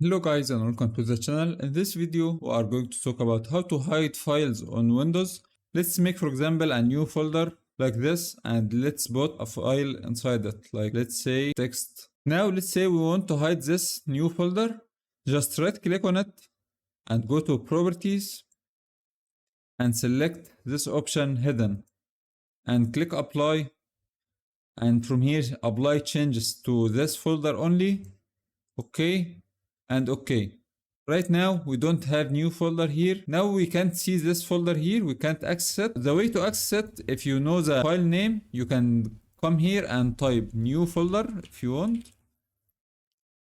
Hello guys and welcome to the channel. In this video we are going to talk about how to hide files on Windows. Let's make for example a new folder like this and let's put a file inside it, like let's say text. Now let's say we want to hide this new folder. Just right click on it and go to properties and select this option hidden and click apply, and from here apply changes to this folder only. Okay and okay. Right now we don't have new folder here. Now we can't see this folder here, we can't access it. The way to access it, if you know the file name, you can come here and type new folder if you want,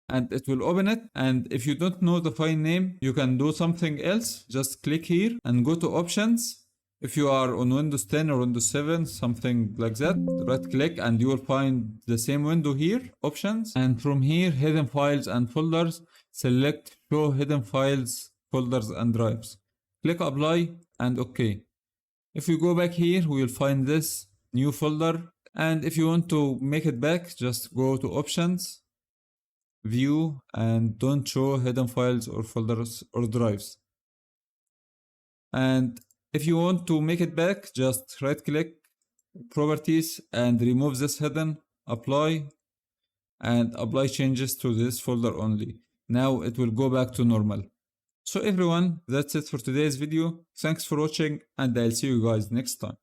and it will open it. And if you don't know the file name, you can do something else. Just click here and go to options. If you are on Windows 10 or Windows 7, something like that, right click and you will find the same window here, options. And from here, hidden files and folders, select show hidden files, folders and drives. Click apply and okay. If you go back here, we will find this new folder. And if you want to make it back, just go to options, view, and don't show hidden files or folders or drives. And if you want to make it back, just right click properties and remove this hidden, apply, and apply changes to this folder only. Now it will go back to normal. So everyone, that's it for today's video. Thanks for watching and I'll see you guys next time.